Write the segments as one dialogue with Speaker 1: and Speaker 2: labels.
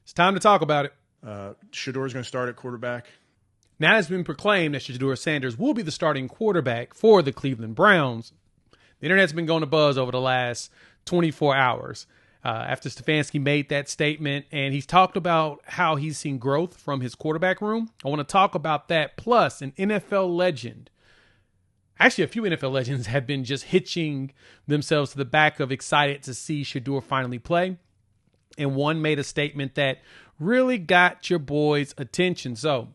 Speaker 1: It's time to talk about it.
Speaker 2: Shedeur is going to start at quarterback.
Speaker 1: Now it's been proclaimed that Shedeur Sanders will be the starting quarterback for the Cleveland Browns. The internet's been going to buzz over the last 24 hours after Stefanski made that statement, and he's talked about how he's seen growth from his quarterback room. I want to talk about that, plus an NFL legend. Actually, a few NFL legends have been just hitching themselves to the back of excited to see Shedeur finally play. And one made a statement that really got your boys' attention. So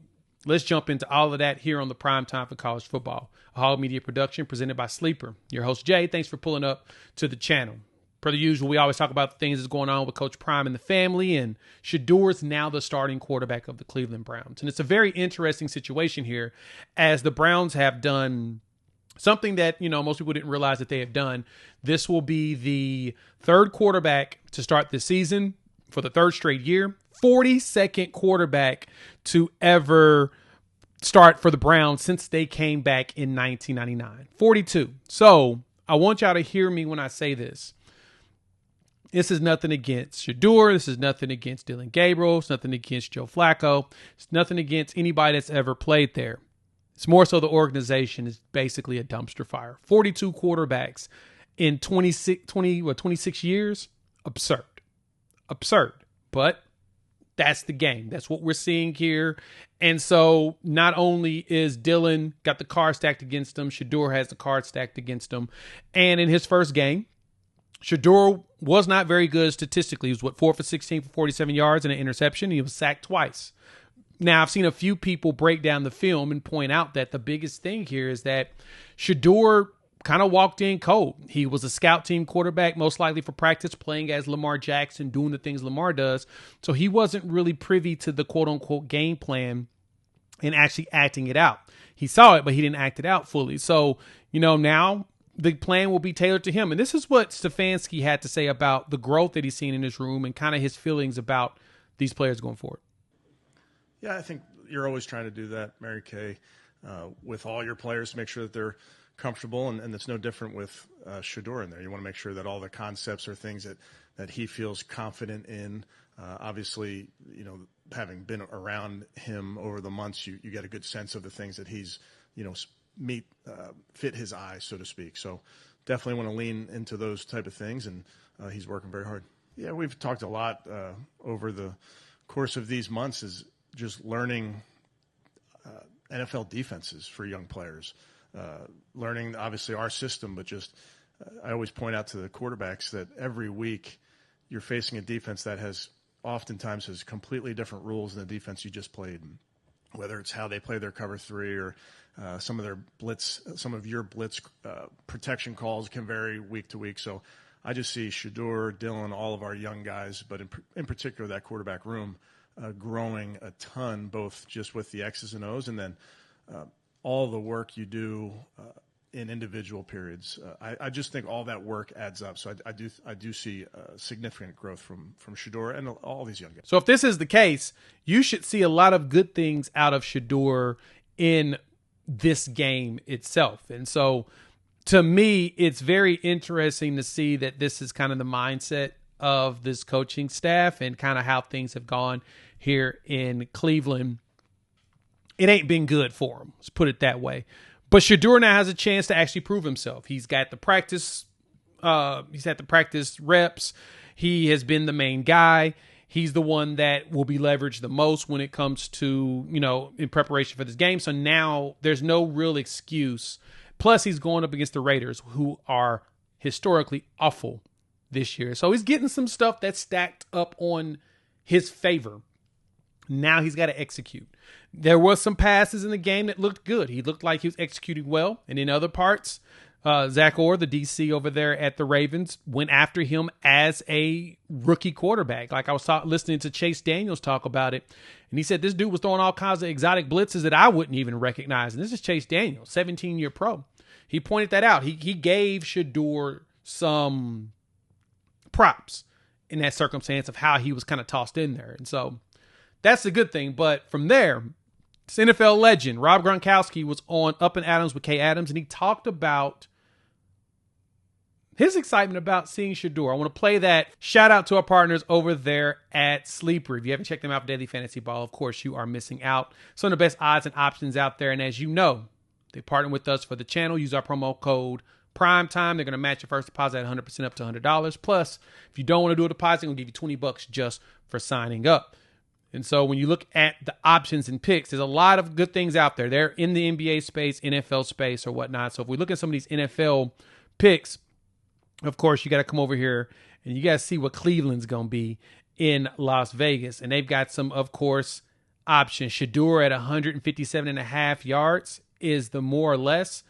Speaker 1: let's jump into all of that here on the Prime Time for College Football, a Hog Media production presented by Sleeper. Your host, Jay. Thanks for pulling up to the channel. Per the usual, we always talk about the things that's going on with Coach Prime and the family, and Shedeur is now the starting quarterback of the Cleveland Browns. And it's a very interesting situation here, as the Browns have done something that, most people didn't realize that they have done. This will be the third quarterback to start this season for the third straight year. 42nd quarterback to ever start for the Browns since they came back in 1999. 42. So I want y'all to hear me when I say this. This is nothing against Shedeur. This is nothing against Dylan Gabriel. It's nothing against Joe Flacco. It's nothing against anybody that's ever played there. It's more so the organization is basically a dumpster fire. 42 quarterbacks in 26 years? Absurd. But that's the game. That's what we're seeing here. And so not only is Dylan got the card stacked against him, Shedeur has the card stacked against him. And in his first game, Shedeur was not very good statistically. He was, 4 for 16 for 47 yards and an interception. He was sacked twice. Now, I've seen a few people break down the film and point out that the biggest thing here is that Shedeur kind of walked in cold. He was a scout team quarterback, most likely for practice, playing as Lamar Jackson, doing the things Lamar does. So he wasn't really privy to the quote-unquote game plan and actually acting it out. He saw it, but he didn't act it out fully. So, now the plan will be tailored to him. And this is what Stefanski had to say about the growth that he's seen in his room and kind of his feelings about these players going forward.
Speaker 2: Yeah, I think you're always trying to do that, Mary Kay, with all your players to make sure that they're comfortable, and it's no different with Shedeur in there. You want to make sure that all the concepts are things that he feels confident in. Obviously, having been around him over the months, you get a good sense of the things that he's, fit his eye, so to speak. So definitely want to lean into those type of things, and he's working very hard. Yeah, we've talked a lot over the course of these months is just learning NFL defenses for young players, learning obviously our system, but just I always point out to the quarterbacks that every week you're facing a defense that oftentimes has completely different rules than the defense you just played, whether it's how they play their cover three or some of your blitz protection calls can vary week to week. So I just see Shedeur, Dylan, all of our young guys, but in particular that quarterback room, growing a ton, both just with the X's and O's and then all the work you do in individual periods. I just think all that work adds up. So I do see significant growth from Shedeur and all these young guys.
Speaker 1: So if this is the case, you should see a lot of good things out of Shedeur in this game itself. And so to me, it's very interesting to see that this is kind of the mindset of this coaching staff and kind of how things have gone here in Cleveland. It ain't been good for him. Let's put it that way. But Shedeur now has a chance to actually prove himself. He's got the practice. He's had the practice reps. He has been the main guy. He's the one that will be leveraged the most when it comes to, in preparation for this game. So now there's no real excuse. Plus, he's going up against the Raiders, who are historically awful this year. So he's getting some stuff that's stacked up on his favor. Now he's got to execute. There was some passes in the game that looked good. He looked like he was executing well. And in other parts, Zach Orr, the DC over there at the Ravens, went after him as a rookie quarterback. Like I was listening to Chase Daniels talk about it. And he said this dude was throwing all kinds of exotic blitzes that I wouldn't even recognize. And this is Chase Daniels, 17-year pro. He pointed that out. He gave Shedeur some props in that circumstance of how he was kind of tossed in there. And so that's the good thing. But from there, this NFL legend, Rob Gronkowski, was on Up and Adams with Kay Adams, and he talked about his excitement about seeing Shedeur. I want to play that. Shout out to our partners over there at Sleeper. If you haven't checked them out for Daily Fantasy Ball, of course, you are missing out. Some of the best odds and options out there. And as you know, they partner with us for the channel. Use our promo code PRIMETIME. They're going to match your first deposit at 100% up to $100. Plus, if you don't want to do a deposit, they're going to give you $20 just for signing up. And so when you look at the options and picks, there's a lot of good things out there. They're in the NBA space, NFL space, or whatnot. So if we look at some of these NFL picks, of course, you got to come over here and you got to see what Cleveland's going to be in Las Vegas. And they've got some, of course, options. Shedeur at 157.5 yards is the more or less.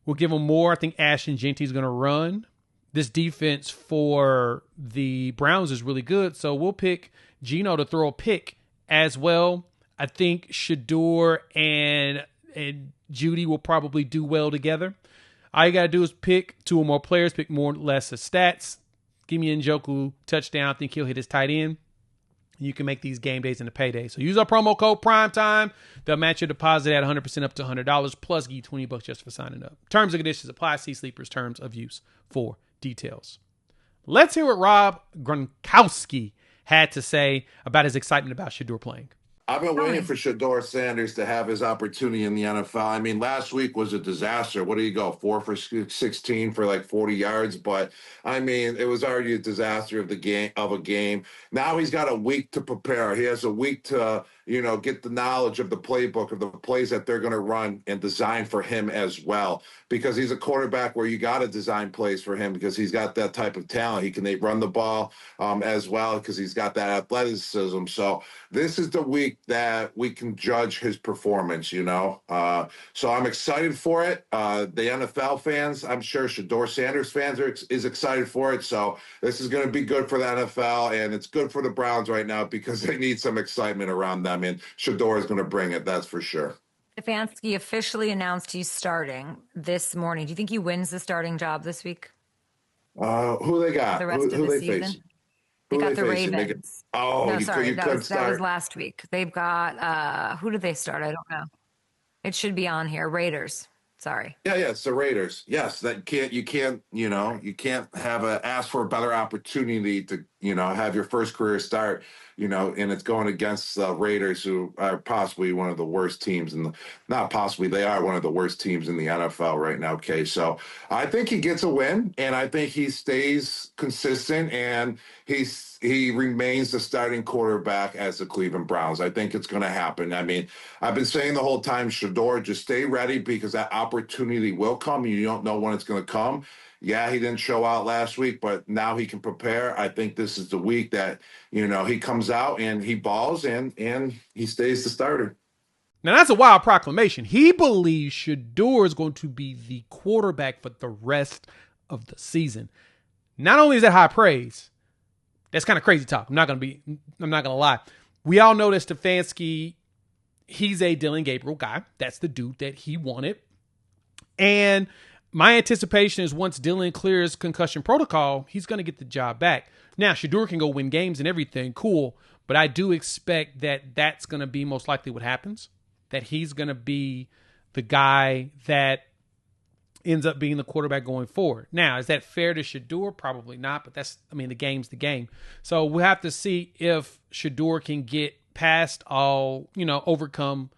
Speaker 1: We'll give them more. I think Ashton Genty's going to run. This defense for the Browns is really good. So we'll pick Geno to throw a pick as well. I think Shedeur and Judy will probably do well together. All you got to do is pick two or more players, pick more or less of stats. Give me Njoku touchdown. I think he'll hit his tight end. You can make these game days into payday. So use our promo code PRIMETIME. They'll match your deposit at 100% up to $100, plus give you $20 just for signing up. Terms and conditions apply. See Sleeper's terms of use for details. Let's hear what Rob Gronkowski had to say about his excitement about Shedeur playing.
Speaker 3: I've been waiting for Shedeur Sanders to have his opportunity in the NFL. I mean, last week was a disaster. What do you go? 4 for 16 for like 40 yards. But I mean, it was already a disaster of a game. Now he's got a week to prepare. He has a week to, get the knowledge of the playbook of the plays that they're going to run and design for him as well. Because he's a quarterback where you got to design plays for him because he's got that type of talent. He can run the ball as well because he's got that athleticism. So this is the week that we can judge his performance, So I'm excited for it. The NFL fans, I'm sure Shedeur Sanders fans is excited for it. So this is going to be good for the NFL, and it's good for the Browns right now because they need some excitement around them, and Shedeur is going to bring it, that's for sure.
Speaker 4: Stefanski officially announced he's starting this morning. Do you think he wins the starting job this week?
Speaker 3: Who they got?
Speaker 4: The rest of the season?
Speaker 3: Face?
Speaker 4: They got the
Speaker 3: facing?
Speaker 4: Ravens. That was last week. They've got, who did they start? I don't know. It should be on here. Raiders. Sorry.
Speaker 3: Yeah, it's the Raiders. Yes, you can't ask for a better opportunity to, have your first career start, and it's going against the Raiders, who are possibly one of the worst teams they are one of the worst teams in the NFL right now. Okay, so I think he gets a win, and I think he stays consistent, and he remains the starting quarterback as the Cleveland Browns. I think it's going to happen. I mean, I've been saying the whole time, Shedeur, just stay ready because that opportunity will come. You don't know when it's going to come. Yeah, he didn't show out last week, but now he can prepare. I think this is the week that, he comes out and he balls and he stays the starter.
Speaker 1: Now, that's a wild proclamation. He believes Shedeur is going to be the quarterback for the rest of the season. Not only is that high praise, that's kind of crazy talk. I'm not going to lie. We all know that Stefanski, he's a Dillon Gabriel guy. That's the dude that he wanted. And my anticipation is once Dillon clears concussion protocol, he's going to get the job back. Now, Shedeur can go win games and everything. Cool. But I do expect that that's going to be most likely what happens. That he's going to be the guy that ends up being the quarterback going forward. Now, is that fair to Shedeur? Probably not, but the game's the game. So we'll have to see if Shedeur can get past all, overcome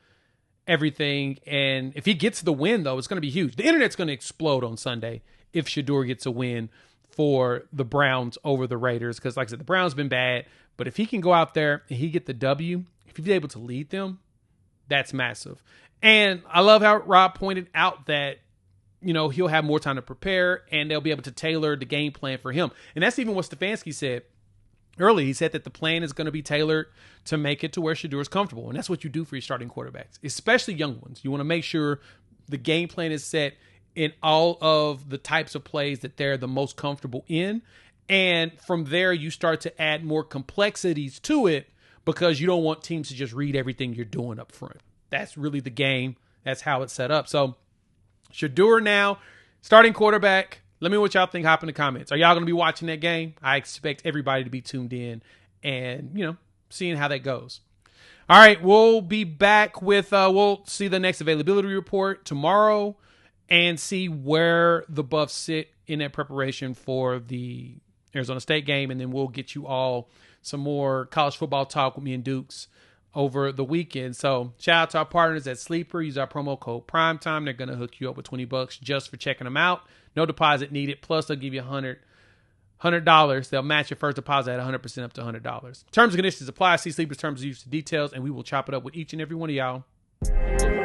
Speaker 1: everything. And if he gets the win, though, it's going to be huge. The internet's going to explode on Sunday if Shedeur gets a win for the Browns over the Raiders. Because, like I said, the Browns been bad. But if he can go out there and he get the W, if he's able to lead them, that's massive. And I love how Rob pointed out that, he'll have more time to prepare and they'll be able to tailor the game plan for him. And that's even what Stefanski said early. He said that the plan is going to be tailored to make it to where Shedeur is comfortable. And that's what you do for your starting quarterbacks, especially young ones. You want to make sure the game plan is set in all of the types of plays that they're the most comfortable in. And from there, you start to add more complexities to it because you don't want teams to just read everything you're doing up front. That's really the game. That's how it's set up. So Shedeur now, starting quarterback. Let me know what y'all think. Hop in the comments. Are y'all going to be watching that game? I expect everybody to be tuned in and, seeing how that goes. All right, we'll be back with, we'll see the next availability report tomorrow. and see where the Buffs sit in that preparation for the Arizona State game. And then we'll get you all some more college football talk with me and Dukes over the weekend. So shout out to our partners at Sleeper. Use our promo code PRIMETIME. They're going to hook you up with $20 just for checking them out. No deposit needed. Plus, they'll give you $100. They'll match your first deposit at 100% up to $100. Terms and conditions apply. See Sleeper's terms of use to details, and we will chop it up with each and every one of y'all.